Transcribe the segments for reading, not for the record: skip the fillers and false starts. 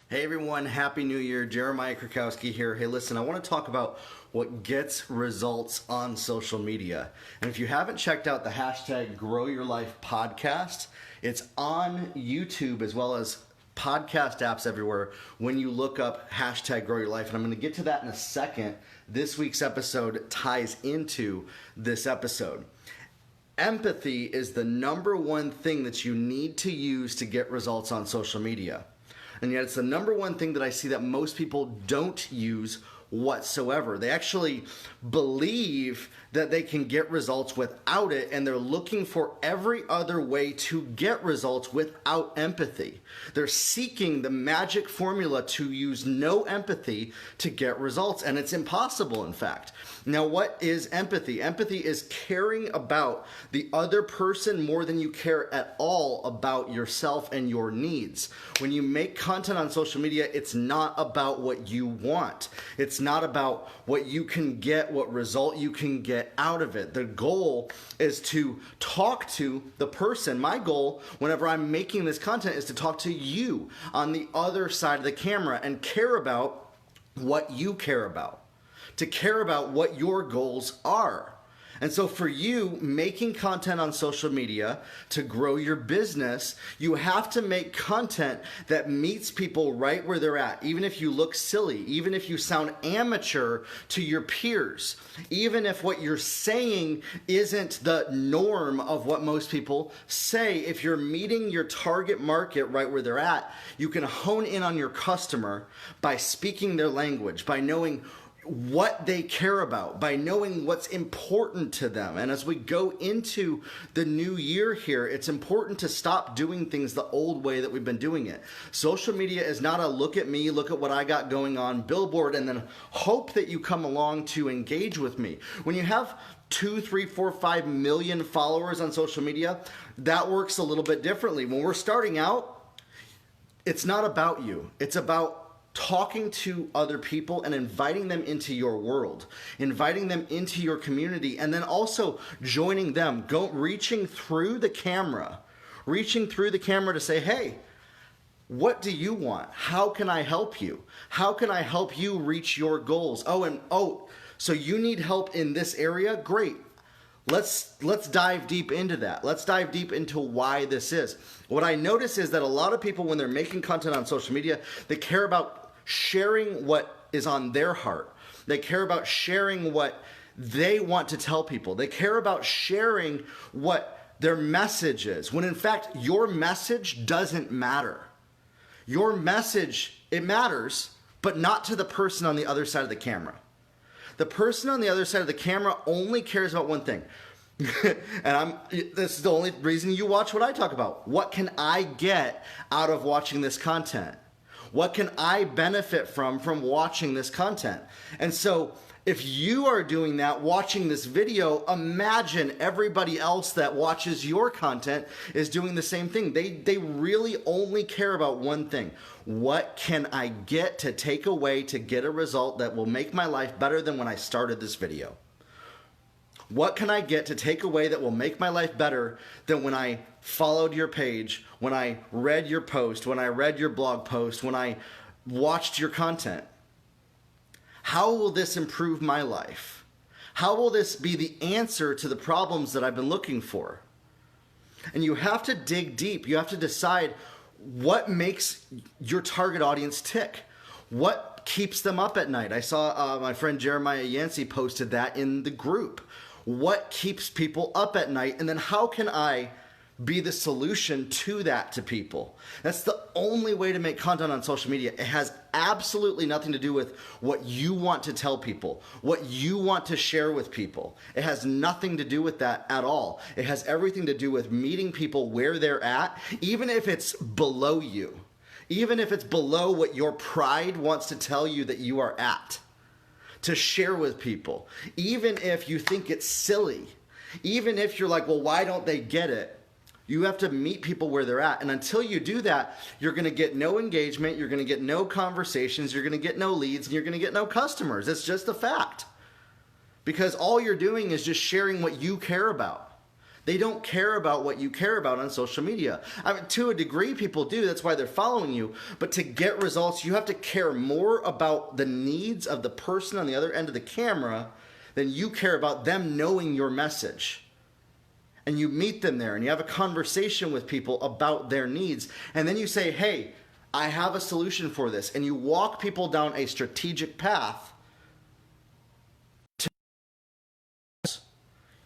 Hey everyone, Happy New Year. Jeremiah Krakowski here. Hey listen, I want to talk about what gets results on social media. And if you haven't checked out the hashtag Grow Your Life podcast, it's on YouTube as well as podcast apps everywhere when you look up hashtag Grow Your Life. And I'm going to get to that in a second. This week's episode ties into this episode. Empathy is the number one thing that you need to use to get results on social media. And yet it's the number one thing that I see that most people don't use whatsoever. They actually believe that they can get results without it, and they're looking for every other way to get results without empathy. They're seeking the magic formula to use no empathy to get results, and it's impossible, in fact. Now, what is empathy? Empathy is caring about the other person more than you care at all about yourself and your needs. When you make content on social media, it's not about what you want. It's not about what you can get, what result you can get out of it. The goal is to talk to the person. My goal, whenever I'm making this content, is to talk to you on the other side of the camera and care about what you care about, to care about what your goals are. And so for you, making content on social media to grow your business, you have to make content that meets people right where they're at. Even if you look silly, even if you sound amateur to your peers, even if what you're saying isn't the norm of what most people say, if you're meeting your target market right where they're at, you can hone in on your customer by speaking their language, by knowing what they care about, by knowing what's important to them. And as we go into the new year here, it's important to stop doing things the old way that we've been doing it. Social media is not a look at me, look at what I got going on billboard, and then hope that you come along to engage with me. When you have 2, 3, 4, 5 million followers on social media, that works a little bit differently. When we're starting out, it's not about you. It's about talking to other people and inviting them into your world, inviting them into your community, and then also joining them, reaching through the camera to say, hey, what do you want? How can I help you? How can I help you reach your goals? So you need help in this area? Great. Let's dive deep into that. Let's dive deep into why this is. What I notice is that a lot of people, when they're making content on social media, they care about sharing what is on their heart. They care about sharing what they want to tell people. They care about sharing what their message is, when in fact, your message doesn't matter. Your message, it matters, but not to the person on the other side of the camera. The person on the other side of the camera only cares about one thing. This is the only reason you watch what I talk about. What can I get out of watching this content? What can I benefit from watching this content? And so if you are doing that, watching this video, imagine everybody else that watches your content is doing the same thing. They really only care about one thing. What can I get to take away to get a result that will make my life better than when I started this video? What can I get to take away that will make my life better than when I followed your page, when I read your post, when I read your blog post, when I watched your content? How will this improve my life? How will this be the answer to the problems that I've been looking for? And you have to dig deep. You have to decide what makes your target audience tick. What keeps them up at night? I saw my friend Jeremiah Yancey posted that in the group. What keeps people up at night? And then how can I be the solution to that to people? That's the only way to make content on social media. It has absolutely nothing to do with what you want to tell people, what you want to share with people. It has nothing to do with that at all. It has everything to do with meeting people where they're at, even if it's below you, even if it's below what your pride wants to tell you that you are at, to share with people. Even if you think it's silly, even if you're like, well, why don't they get it? You have to meet people where they're at. And until you do that, you're going to get no engagement, you're going to get no conversations, you're going to get no leads, and you're going to get no customers. It's just a fact. Because all you're doing is just sharing what you care about. They don't care about what you care about on social media. I mean, to a degree, people do. That's why they're following you. But to get results, you have to care more about the needs of the person on the other end of the camera than you care about them knowing your message. And you meet them there and you have a conversation with people about their needs. And then you say, hey, I have a solution for this. And you walk people down a strategic path.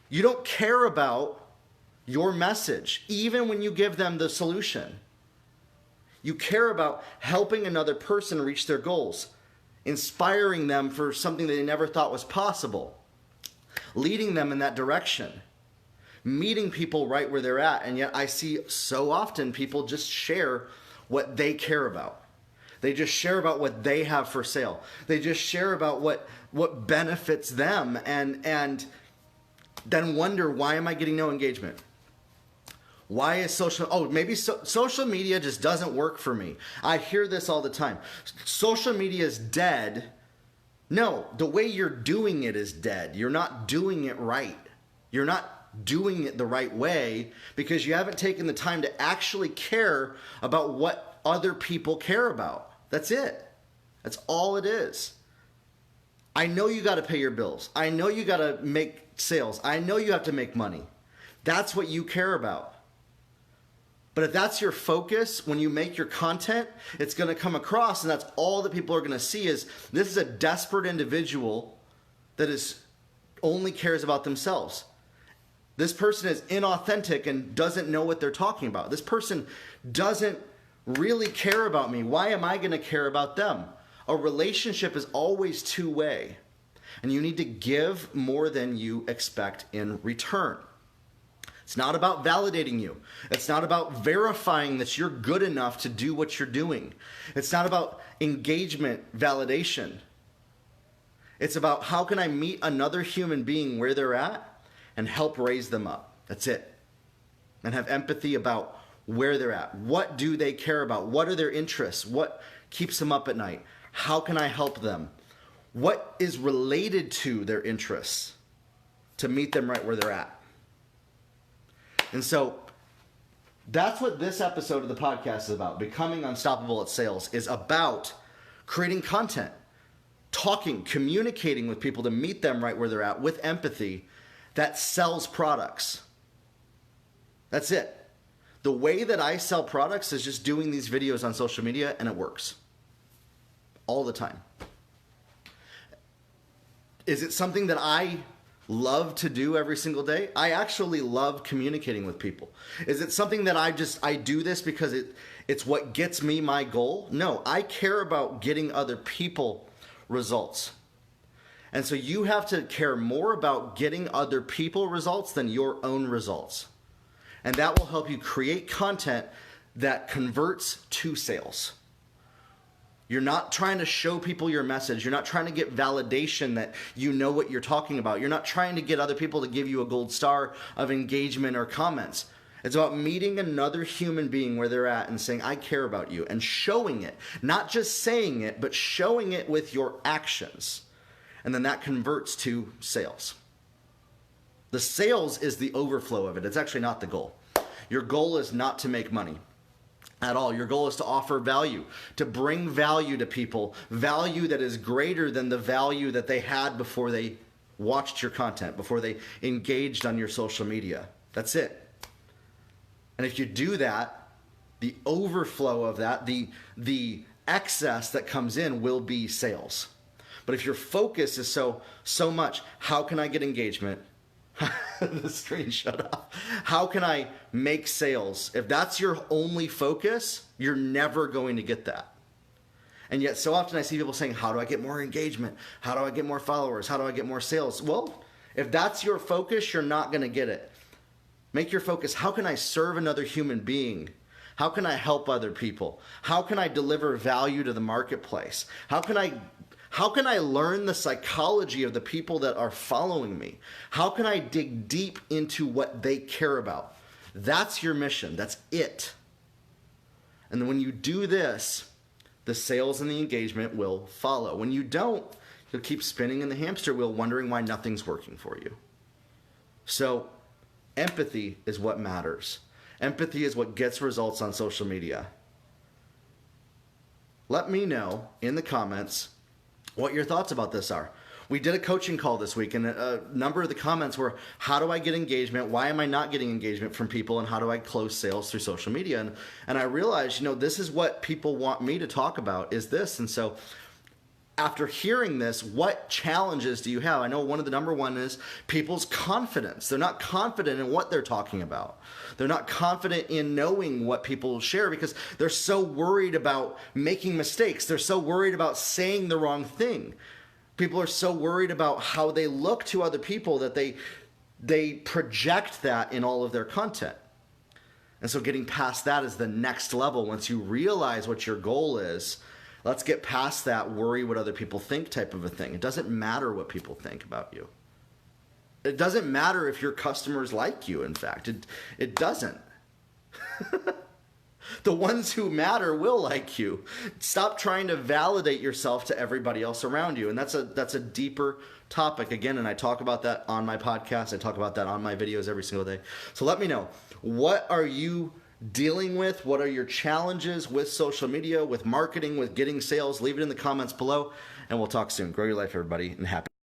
You don't care about your message, even when you give them the solution. You care about helping another person reach their goals, inspiring them for something that they never thought was possible, leading them in that direction, meeting people right where they're at. And yet I see so often people just share what they care about. They just share about what they have for sale. They just share about what benefits them and then wonder, why am I getting no engagement? Why is social media just doesn't work for me. I hear this all the time. Social media is dead. No, the way you're doing it is dead. You're not doing it right. You're not doing it the right way because you haven't taken the time to actually care about what other people care about. That's it. That's all it is. I know you got to pay your bills. I know you got to make sales. I know you have to make money. That's what you care about. But if that's your focus, when you make your content, it's going to come across, and that's all that people are going to see is this is a desperate individual that only cares about themselves. This person is inauthentic and doesn't know what they're talking about. This person doesn't really care about me. Why am I going to care about them? A relationship is always two-way, and you need to give more than you expect in return. It's not about validating you. It's not about verifying that you're good enough to do what you're doing. It's not about engagement validation. It's about how can I meet another human being where they're at and help raise them up. That's it. And have empathy about where they're at. What do they care about? What are their interests? What keeps them up at night? How can I help them? What is related to their interests to meet them right where they're at? And so that's what this episode of the podcast is about. Becoming Unstoppable at Sales is about creating content, talking, communicating with people to meet them right where they're at with empathy that sells products. That's it. The way that I sell products is just doing these videos on social media, and it works all the time. Is it something that I love to do every single day? I actually love communicating with people. Is it something that I do this because it's what gets me my goal? No, I care about getting other people results. And so you have to care more about getting other people results than your own results. And that will help you create content that converts to sales. You're not trying to show people your message. You're not trying to get validation that you know what you're talking about. You're not trying to get other people to give you a gold star of engagement or comments. It's about meeting another human being where they're at and saying, I care about you, and showing it. Not just saying it, but showing it with your actions. And then that converts to sales. The sales is the overflow of it. It's actually not the goal. Your goal is not to make money at all. Your goal is to offer value, to bring value to people, value that is greater than the value that they had before they watched your content, before they engaged on your social media. That's it. And if you do that, the overflow of that, the excess that comes in will be sales. But if your focus is so much, how can I get engagement? The screen shut off. How can I make sales? If that's your only focus, you're never going to get that. And yet so often I see people saying, how do I get more engagement? How do I get more followers? How do I get more sales? Well, if that's your focus, you're not going to get it. Make your focus, how can I serve another human being? How can I help other people? How can I deliver value to the marketplace? How can I learn the psychology of the people that are following me? How can I dig deep into what they care about? That's your mission. That's it. And then when you do this, the sales and the engagement will follow. When you don't, you'll keep spinning in the hamster wheel wondering why nothing's working for you. So Empathy is what matters. Empathy is what gets results on social media. Let me know in the comments what your thoughts about this are. We did a coaching call this week, and a number of the comments were, how do I get engagement? Why am I not getting engagement from people? And how do I close sales through social media? And I realized, this is what people want me to talk about, is this. And so after hearing this, what challenges do you have? I know one of the number one is people's confidence. They're not confident in what they're talking about. They're not confident in knowing what people share because they're so worried about making mistakes. They're so worried about saying the wrong thing. People are so worried about how they look to other people that they project that in all of their content. And so getting past that is the next level. Once you realize what your goal is, let's get past that worry what other people think type of a thing. It doesn't matter what people think about you. It doesn't matter if your customers like you, in fact. It doesn't. The ones who matter will like you. Stop trying to validate yourself to everybody else around you. And that's a deeper topic, again, and I talk about that on my podcast. I talk about that on my videos every single day. So let me know, what are you dealing with? What are your challenges with social media, with marketing, with getting sales? Leave it in the comments below, and we'll talk soon. Grow your life, everybody, and happy